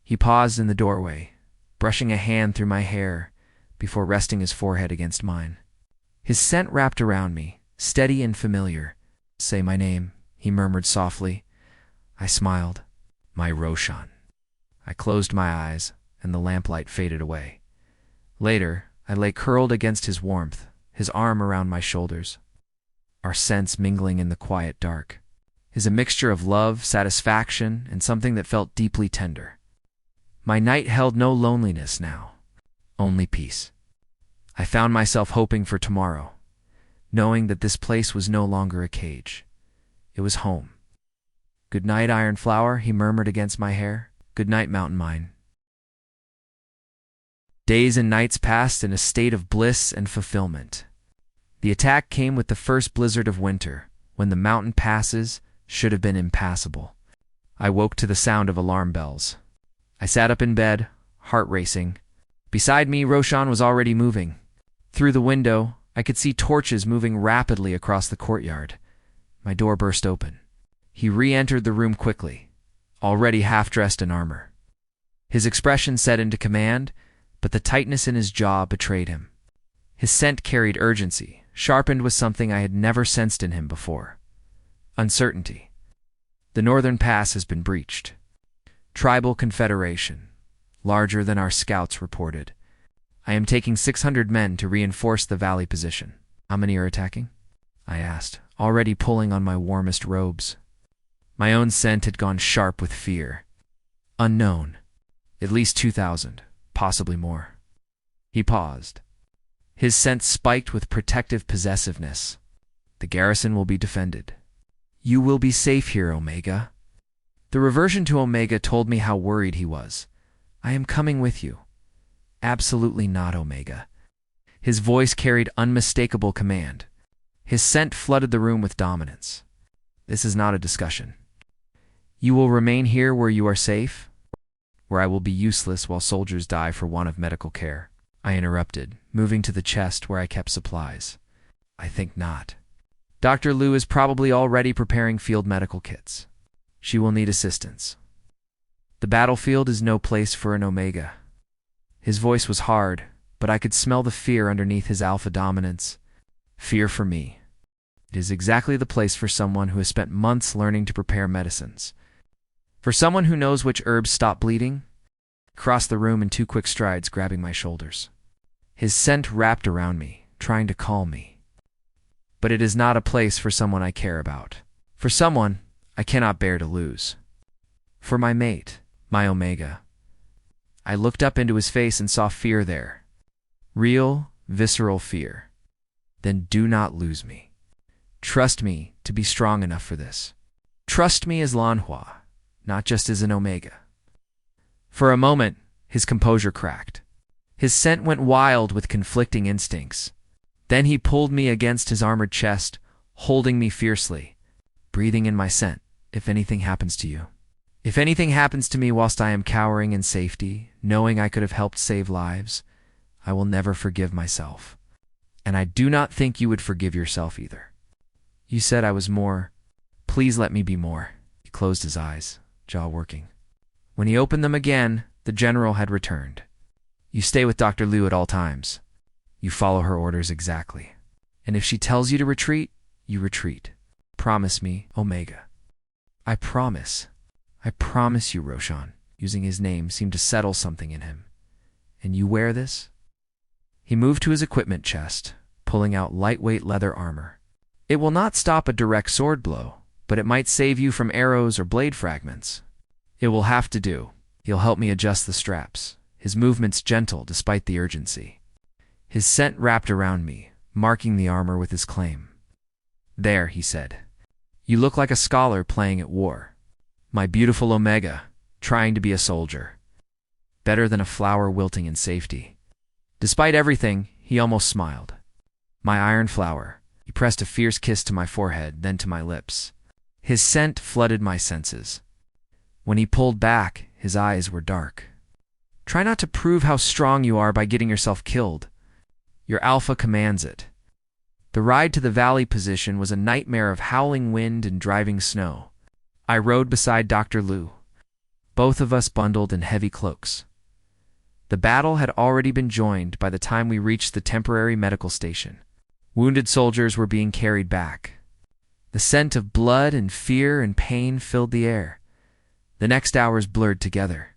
He paused in the doorway, brushing a hand through my hair before resting his forehead against mine. His scent wrapped around me, steady and familiar. Say my name, he murmured softly. I smiled. My Roshan. I closed my eyes, and the lamplight faded away. Later, I lay curled against his warmth, his arm around my shoulders. Our scents mingling in the quiet dark. Is a mixture of love, satisfaction, and something that felt deeply tender. My night held no loneliness now, only peace. I found myself hoping for tomorrow, knowing that this place was no longer a cage. It was home. Good night, Iron Flower, he murmured against my hair. Good night, Mountain Mine. Days and nights passed in a state of bliss and fulfillment. The attack came with the first blizzard of winter, when the mountain passes should have been impassable. I woke to the sound of alarm bells. I sat up in bed, heart racing. Beside me, Roshan was already moving. Through the window, I could see torches moving rapidly across the courtyard. My door burst open. He re-entered the room quickly, already half-dressed in armor. His expression set into command, but the tightness in his jaw betrayed him. His scent carried urgency, sharpened with something I had never sensed in him before. Uncertainty. The northern pass has been breached. Tribal confederation, larger than our scouts reported. I am taking 600 men to reinforce the valley position. How many are attacking? I asked, already pulling on my warmest robes. My own scent had gone sharp with fear. Unknown. At least 2,000, possibly more. He paused. His scent spiked with protective possessiveness. The garrison will be defended. You will be safe here, Omega. The reversion to Omega told me how worried he was. I am coming with you. Absolutely not, Omega. His voice carried unmistakable command. His scent flooded the room with dominance. This is not a discussion. You will remain here where you are safe, where I will be useless while soldiers die for want of medical care. I interrupted, moving to the chest where I kept supplies. I think not. Dr. Liu is probably already preparing field medical kits. She will need assistance. The battlefield is no place for an Omega. His voice was hard, but I could smell the fear underneath his alpha dominance. Fear for me. It is exactly the place for someone who has spent months learning to prepare medicines. For someone who knows which herbs stop bleeding. Crossed the room in 2 quick strides, grabbing my shoulders. His scent wrapped around me, trying to calm me. But it is not a place for someone I care about. For someone I cannot bear to lose. For my mate, my Omega. I looked up into his face and saw fear there. Real, visceral fear. Then do not lose me. Trust me to be strong enough for this. Trust me as Lanhua, not just as an Omega. For a moment, his composure cracked. His scent went wild with conflicting instincts. Then he pulled me against his armored chest, holding me fiercely, breathing in my scent. If anything happens to you. If anything happens to me whilst I am cowering in safety, knowing I could have helped save lives, I will never forgive myself. And I do not think you would forgive yourself either. You said I was more. Please let me be more. He closed his eyes, jaw working. When he opened them again, the general had returned. You stay with Dr. Liu at all times. You follow her orders exactly. And if she tells you to retreat, you retreat. Promise me, Omega. I promise. I promise you, Roshan. Using his name seemed to settle something in him. And you wear this? He moved to his equipment chest, pulling out lightweight leather armor. It will not stop a direct sword blow, but it might save you from arrows or blade fragments. It will have to do. He'll help me adjust the straps, his movements gentle despite the urgency. His scent wrapped around me, marking the armor with his claim. There, he said. You look like a scholar playing at war. My beautiful Omega, trying to be a soldier. Better than a flower wilting in safety. Despite everything, he almost smiled. My iron flower. He pressed a fierce kiss to my forehead, then to my lips. His scent flooded my senses. When he pulled back, his eyes were dark. Try not to prove how strong you are by getting yourself killed. Your alpha commands it. The ride to the valley position was a nightmare of howling wind and driving snow. I rode beside Dr. Liu, both of us bundled in heavy cloaks. The battle had already been joined by the time we reached the temporary medical station. Wounded soldiers were being carried back. The scent of blood and fear and pain filled the air. The next hours blurred together.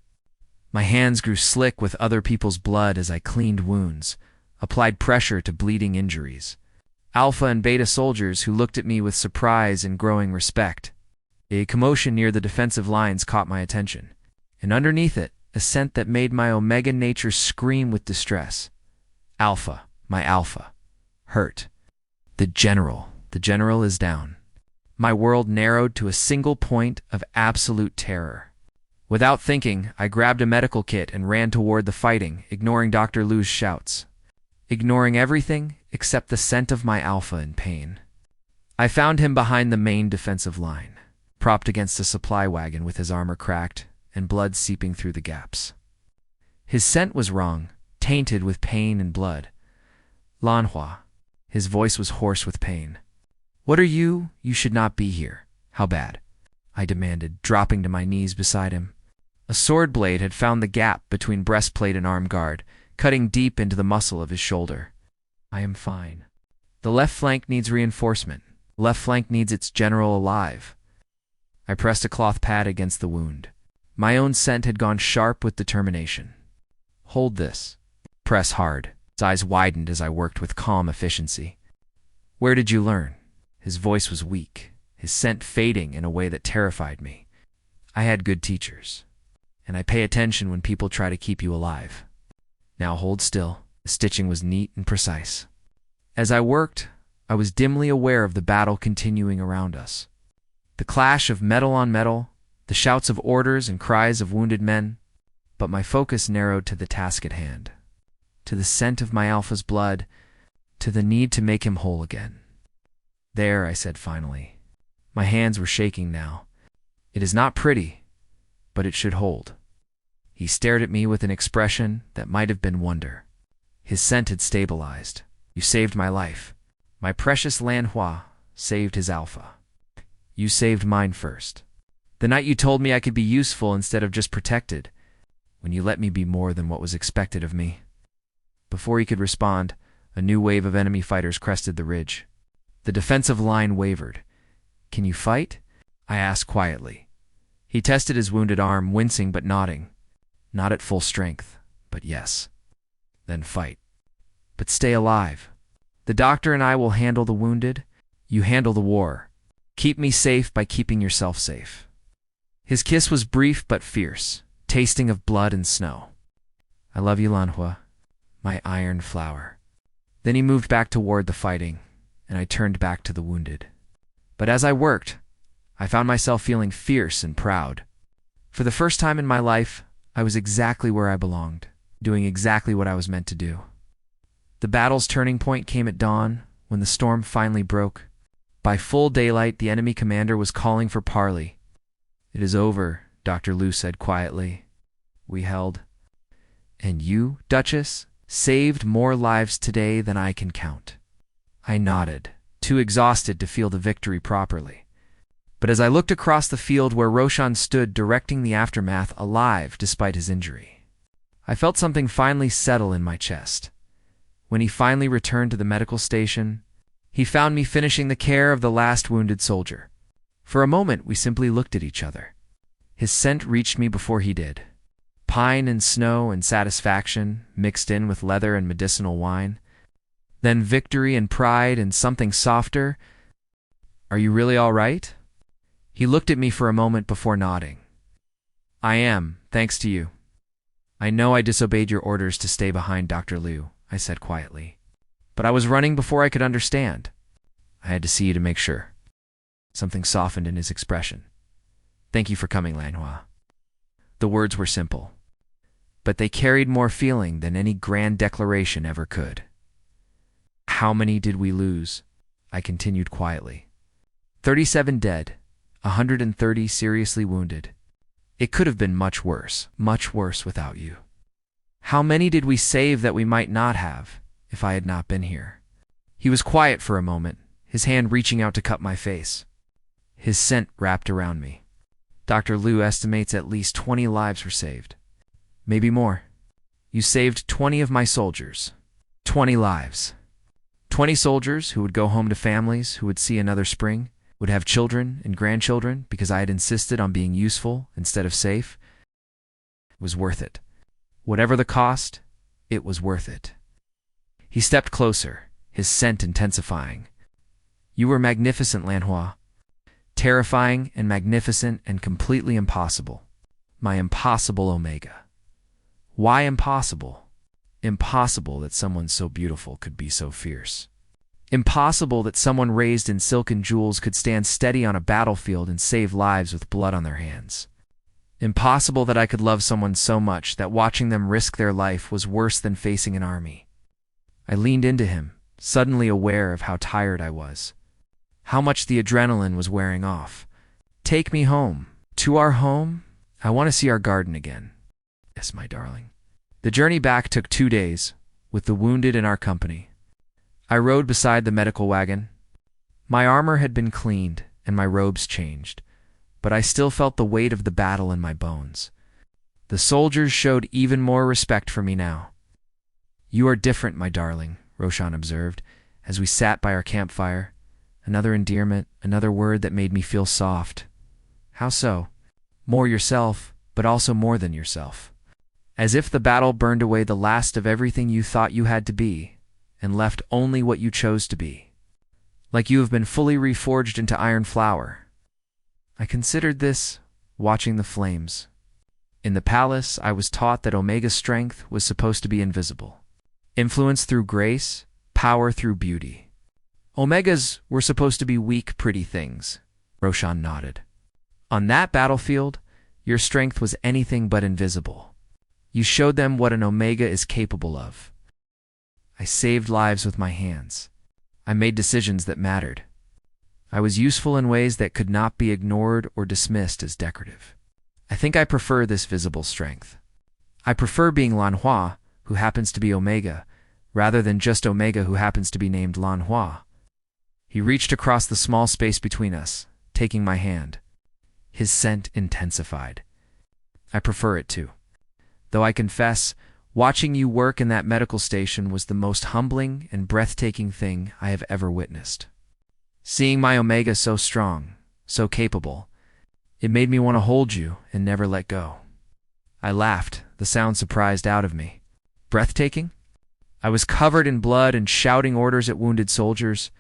My hands grew slick with other people's blood as I cleaned wounds, applied pressure to bleeding injuries. Alpha and Beta soldiers who looked at me with surprise and growing respect. A commotion near the defensive lines caught my attention, and underneath it, a scent that made my Omega nature scream with distress. Alpha, my Alpha. Hurt. The general is down. My world narrowed to a single point of absolute terror. Without thinking, I grabbed a medical kit and ran toward the fighting, ignoring Dr. Liu's shouts. Ignoring everything except the scent of my Alpha in pain. I found him behind the main defensive line, propped against a supply wagon with his armor cracked and blood seeping through the gaps. His scent was wrong, tainted with pain and blood. Lanhua. His voice was hoarse with pain. What are you? You should not be here. How bad? I demanded, dropping to my knees beside him. A sword blade had found the gap between breastplate and arm guard, cutting deep into the muscle of his shoulder. I am fine. The left flank needs reinforcement. Left flank needs its general alive. I pressed a cloth pad against the wound. My own scent had gone sharp with determination. Hold this. Press hard. His eyes widened as I worked with calm efficiency. Where did you learn? His voice was weak, his scent fading in a way that terrified me. I had good teachers, and I pay attention when people try to keep you alive. Now hold still. The stitching was neat and precise. As I worked, I was dimly aware of the battle continuing around us. The clash of metal on metal, the shouts of orders and cries of wounded men, but my focus narrowed to the task at hand, to the scent of my Alpha's blood, to the need to make him whole again. There, I said finally. My hands were shaking now. It is not pretty, but it should hold. He stared at me with an expression that might have been wonder. His scent had stabilized. You saved my life. My precious Lanhua, saved his alpha. You saved mine first. The night you told me I could be useful instead of just protected, when you let me be more than what was expected of me. Before he could respond, a new wave of enemy fighters crested the ridge. The defensive line wavered. Can you fight? I asked quietly. He tested his wounded arm, wincing but nodding. Not at full strength, but yes. Then fight. But stay alive. The doctor and I will handle the wounded. You handle the war. Keep me safe by keeping yourself safe. His kiss was brief but fierce, tasting of blood and snow. I love you, Lanhua, my iron flower. Then he moved back toward the fighting, and I turned back to the wounded. But as I worked, I found myself feeling fierce and proud. For the first time in my life, I was exactly where I belonged, doing exactly what I was meant to do. The battle's turning point came at dawn, when the storm finally broke. By full daylight, the enemy commander was calling for parley. It is over, Dr. Liu said quietly. We held. And you, Duchess, saved more lives today than I can count. I nodded, too exhausted to feel the victory properly. But as I looked across the field where Roshan stood directing the aftermath, alive despite his injury, I felt something finally settle in my chest. When he finally returned to the medical station, he found me finishing the care of the last wounded soldier. For a moment, we simply looked at each other. His scent reached me before he did. Pine and snow and satisfaction mixed in with leather and medicinal wine. Then victory and pride and something softer. Are you really all right? He looked at me for a moment before nodding. I am, thanks to you. I know I disobeyed your orders to stay behind Dr. Liu, I said quietly. But I was running before I could understand. I had to see you to make sure. Something softened in his expression. Thank you for coming, Lanhua. The words were simple, but they carried more feeling than any grand declaration ever could. How many did we lose? I continued quietly. 37 dead, 130 seriously wounded. It could have been much worse without you. How many did we save that we might not have if I had not been here? He was quiet for a moment, his hand reaching out to cup my face. His scent wrapped around me. Dr. Liu estimates at least 20 lives were saved. Maybe more. You saved 20 of my soldiers. 20 lives. 20 soldiers who would go home to families who would see another spring, would have children and grandchildren because I had insisted on being useful instead of safe. It was worth it. Whatever the cost, it was worth it. He stepped closer, his scent intensifying. You were magnificent, Lanhua. Terrifying and magnificent and completely impossible. My impossible Omega. Why impossible? Impossible that someone so beautiful could be so fierce. Impossible that someone raised in silk and jewels could stand steady on a battlefield and save lives with blood on their hands. Impossible that I could love someone so much that watching them risk their life was worse than facing an army. I leaned into him, suddenly aware of how tired I was. How much the adrenaline was wearing off. Take me home. To our home? I want to see our garden again. Yes, my darling. The journey back took 2 days, with the wounded in our company. I rode beside the medical wagon. My armor had been cleaned, and my robes changed, but I still felt the weight of the battle in my bones. The soldiers showed even more respect for me now. You are different, my darling, Roshan observed, as we sat by our campfire. Another endearment, another word that made me feel soft. How so? More yourself, but also more than yourself. As if the battle burned away the last of everything you thought you had to be, and left only what you chose to be. Like you have been fully reforged into iron flower. I considered this, watching the flames. In the palace, I was taught that Omega's strength was supposed to be invisible. Influence through grace, power through beauty. Omegas were supposed to be weak, pretty things. Roshan nodded. On that battlefield, your strength was anything but invisible. You showed them what an Omega is capable of. I saved lives with my hands. I made decisions that mattered. I was useful in ways that could not be ignored or dismissed as decorative. I think I prefer this visible strength. I prefer being Lanhua, who happens to be Omega, rather than just Omega who happens to be named Lanhua. He reached across the small space between us, taking my hand. His scent intensified. I prefer it too. Though I confess, watching you work in that medical station was the most humbling and breathtaking thing I have ever witnessed. Seeing my Omega so strong, so capable, it made me want to hold you and never let go. I laughed, the sound surprised out of me. Breathtaking? I was covered in blood and shouting orders at wounded soldiers.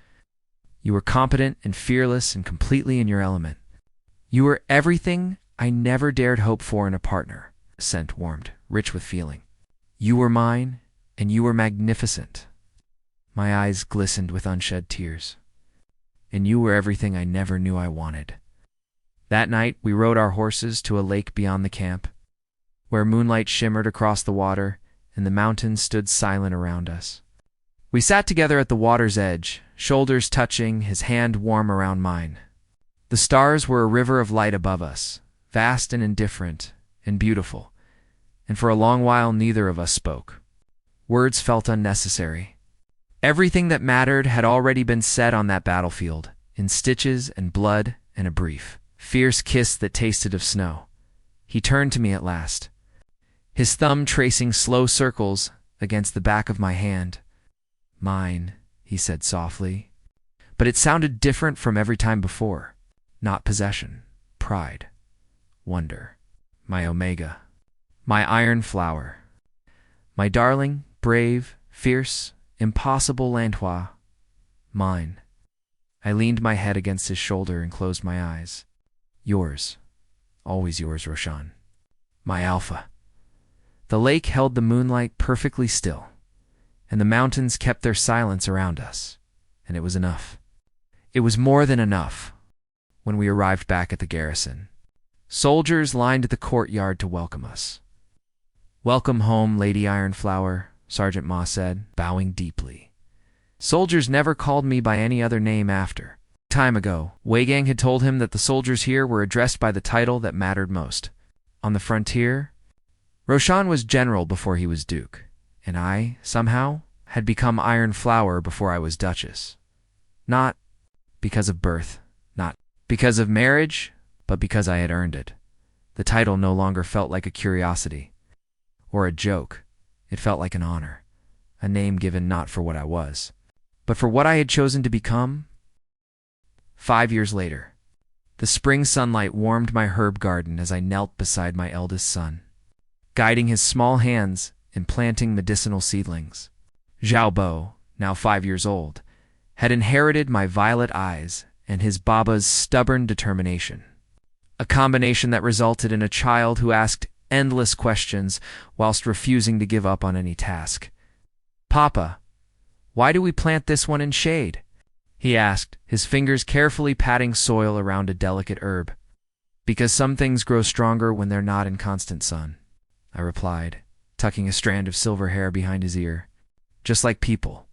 You were competent and fearless and completely in your element. You were everything I never dared hope for in a partner. The scent warmed, rich with feeling. You were mine, and you were magnificent. My eyes glistened with unshed tears. And you were everything I never knew I wanted. That night, we rode our horses to a lake beyond the camp, where moonlight shimmered across the water and the mountains stood silent around us. We sat together at the water's edge, shoulders touching, his hand warm around mine. The stars were a river of light above us, vast and indifferent and beautiful, and for a long while neither of us spoke. Words felt unnecessary. Everything that mattered had already been said on that battlefield, in stitches and blood and a brief, fierce kiss that tasted of snow. He turned to me at last, his thumb tracing slow circles against the back of my hand. Mine, he said softly, but it sounded different from every time before. Not possession, pride, wonder. My Omega, my iron flower, my darling, brave, fierce, impossible Lanhua, mine. I leaned my head against his shoulder and closed my eyes. Yours, always yours, Roshan. My alpha. The lake held the moonlight perfectly still, and the mountains kept their silence around us, and it was enough. It was more than enough. When we arrived back at the garrison, soldiers lined the courtyard to welcome us. "Welcome home, Lady Ironflower," Sergeant Ma said, bowing deeply. Soldiers never called me by any other name after. Time ago, Wei Gang had told him that the soldiers here were addressed by the title that mattered most. On the frontier, Roshan was general before he was duke, and I, somehow, had become Ironflower before I was duchess. Not because of birth, not because of marriage, but because I had earned it. The title no longer felt like a curiosity or a joke. It felt like an honor, a name given not for what I was, but for what I had chosen to become. 5 years later, the spring sunlight warmed my herb garden as I knelt beside my eldest son, guiding his small hands in planting medicinal seedlings. Zhao Bo, now 5 years old, had inherited my violet eyes and his Baba's stubborn determination, a combination that resulted in a child who asked endless questions whilst refusing to give up on any task. "Papa, why do we plant this one in shade?" he asked, his fingers carefully patting soil around a delicate herb. "Because some things grow stronger when they're not in constant sun," I replied, tucking a strand of silver hair behind his ear. "Just like people."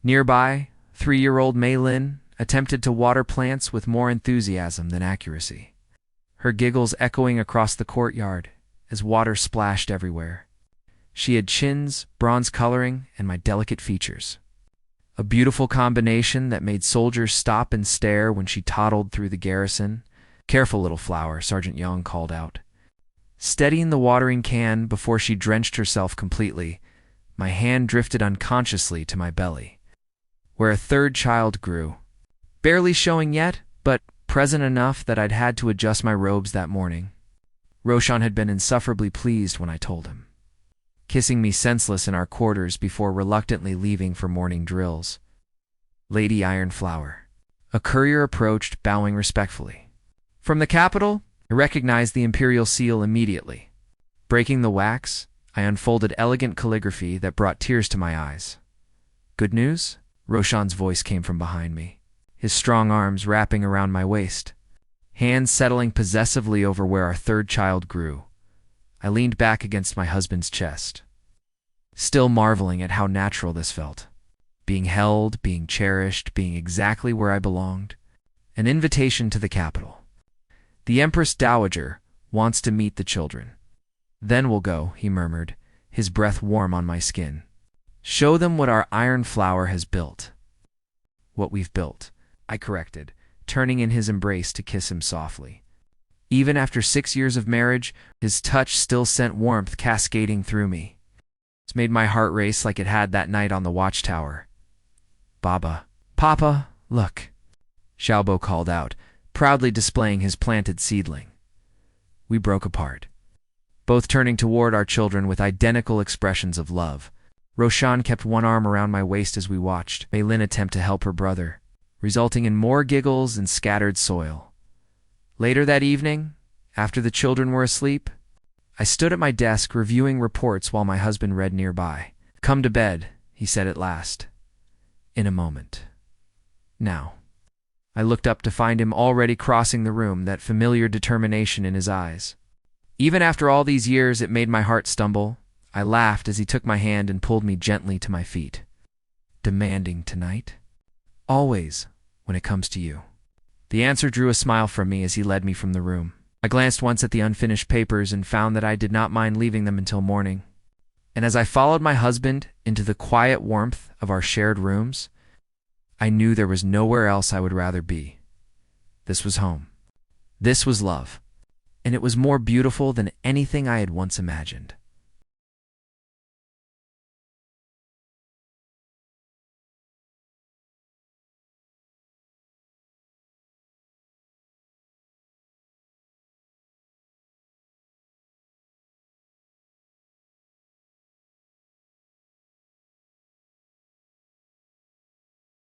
Nearby, 3-year-old Mei Lin attempted to water plants with more enthusiasm than accuracy, her giggles echoing across the courtyard as water splashed everywhere. She had chins, bronze coloring, and my delicate features, a beautiful combination that made soldiers stop and stare when she toddled through the garrison. "Careful, little flower," Sergeant Young called out. Steadying the watering can before she drenched herself completely, my hand drifted unconsciously to my belly, where a third child grew, barely showing yet, but present enough that I'd had to adjust my robes that morning. Roshan had been insufferably pleased when I told him, kissing me senseless in our quarters before reluctantly leaving for morning drills. Lady Ironflower. A courier approached, bowing respectfully. From the capital, I recognized the imperial seal immediately. Breaking the wax, I unfolded elegant calligraphy that brought tears to my eyes. "Good news?" Roshan's voice came from behind me, his strong arms wrapping around my waist, hands settling possessively over where our third child grew. I leaned back against my husband's chest, still marveling at how natural this felt. Being held, being cherished, being exactly where I belonged. An invitation to the capital. "The Empress Dowager wants to meet the children." "Then we'll go," he murmured, his breath warm on my skin. "Show them what our iron flower has built." What we've built. I corrected, turning in his embrace to kiss him softly. Even after 6 years of marriage, his touch still sent warmth cascading through me. It made my heart race like it had that night on the watchtower. "Baba, Papa, look," Xiaobo called out, proudly displaying his planted seedling. We broke apart, both turning toward our children with identical expressions of love. Roshan kept one arm around my waist as we watched Wei Lin attempt to help her brother, resulting in more giggles and scattered soil. Later that evening, after the children were asleep, I stood at my desk reviewing reports while my husband read nearby. "Come to bed," he said at last. "In a moment. Now." I looked up to find him already crossing the room, that familiar determination in his eyes. Even after all these years, it made my heart stumble. I laughed as he took my hand and pulled me gently to my feet. "Demanding tonight?" "Always, when it comes to you." The answer drew a smile from me as he led me from the room. I glanced once at the unfinished papers and found that I did not mind leaving them until morning. And as I followed my husband into the quiet warmth of our shared rooms, I knew there was nowhere else I would rather be. This was home. This was love. And it was more beautiful than anything I had once imagined.